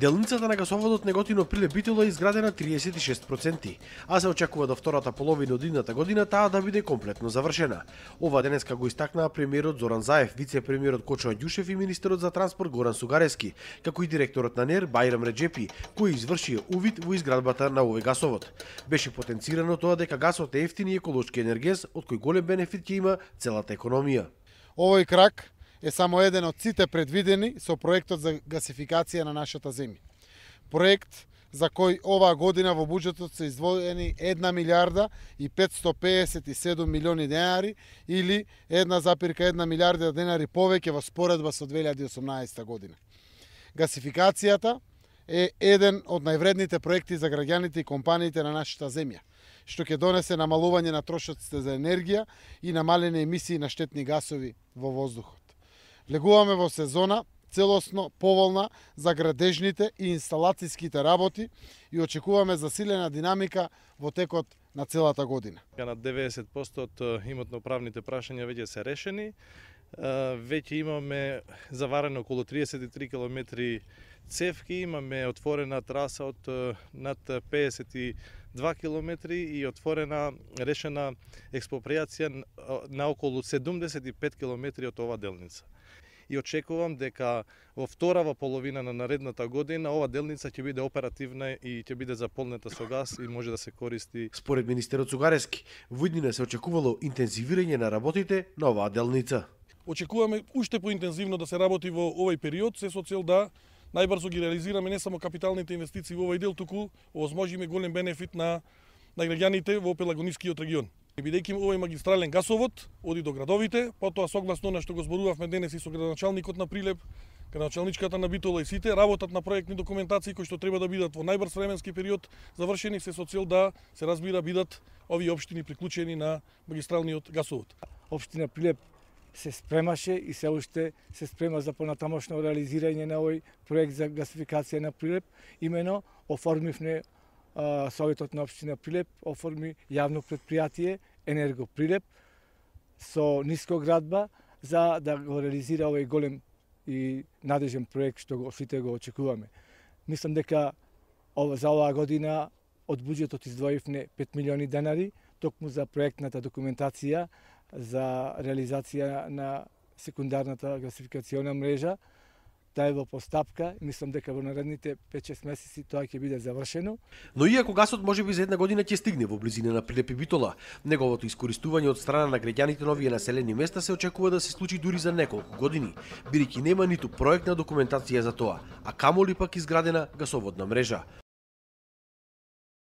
Делницата на гасоводот Неготино Прилеп Битола е изградена 36%, а се очекува до втората половина од идната година таа да биде комплетно завршена. Ова денеска го истакнаа премиерот Зоран Заев, вице-премиерот Кочо Аѓушев и министерот за транспорт Горан Сугарески, како и директорот на НЕР Бајрам Реджепи, кои извршија увид во изградбата на овој гасовод. Беше потенцирано тоа дека гасот е ефтин и еколошки енергез, од кој голем бенефит ќе има целата економија. Овој крак е само еден од сите предвидени со проектот за гасификација на нашата земја. Проект за кој оваа година во буџетот се издвоени 1 милиарда и 557 милиони денари или 1,1 милиарда денари повеќе во споредба со 2018 година. Гасификацијата е еден од највредните проекти за граѓаните и компаниите на нашата земја, што ќе донесе намалување на трошоците за енергија и намалени емисии на штетни гасови во воздухот. Влегуваме во сезона целосно поволна за градежните и инсталацијските работи и очекуваме засилена динамика во текот на целата година. На 90% од имотно-правните прашања веќе се решени. Веќе имаме заварено околу 33 км цевки, имаме отворена траса од над 52 км и отворена решена експроприација на околу 75 км од оваа делница. И очекувам дека во вторава половина на наредната година ова делница ќе биде оперативна и ќе биде заполнета со газ и може да се користи. Според министерот Сугарески, во иднина се очекувало интензивирање на работите на оваа делница. Очекуваме уште поинтензивно да се работи во овој период, се со цел да најбрзо ги реализираме не само капиталните инвестиции во овој дел, туку овозможиме голем бенефит на граѓаните во Пелагонискиот регион. Бидејќи овој магистрален гасовод оди до градовите, потоа согласно на што го зборувавме денес и со градоначалникот на Прилеп, градоначалничката на Битола и сите, работат на проектни документации кои што треба да бидат во најбрз временски период завршени се со цел да се разбира бидат овие општини приклучени на магистралниот гасовод. Општина Прилеп се спремаше и се уште се спрема за понатамошно реализирање на овој проект за гасификација на Прилеп. Имено оформивме Советот на општина Прилеп оформи јавно предпријатие Енерго Прилеп со нискоградба за да го реализира овој голем и надежен проект што сите го очекуваме. Мислам дека за оваа година од буџетот издвоивме 5 милиони денари токму за проектната документација за реализација на секундарната гасификациона мрежа. Таа е во постапка и мислам дека во наредните 5-6 месеци тоа ќе биде завршено. Но иако гасот можеби за една година ќе стигне во близина на Прилеп и Битола, неговото искористување од страна на граѓаните на овие населени места се очекува да се случи дури за неколку години, бидејќи нема ниту проектна документација за тоа, а камоли пак изградена гасоводна мрежа.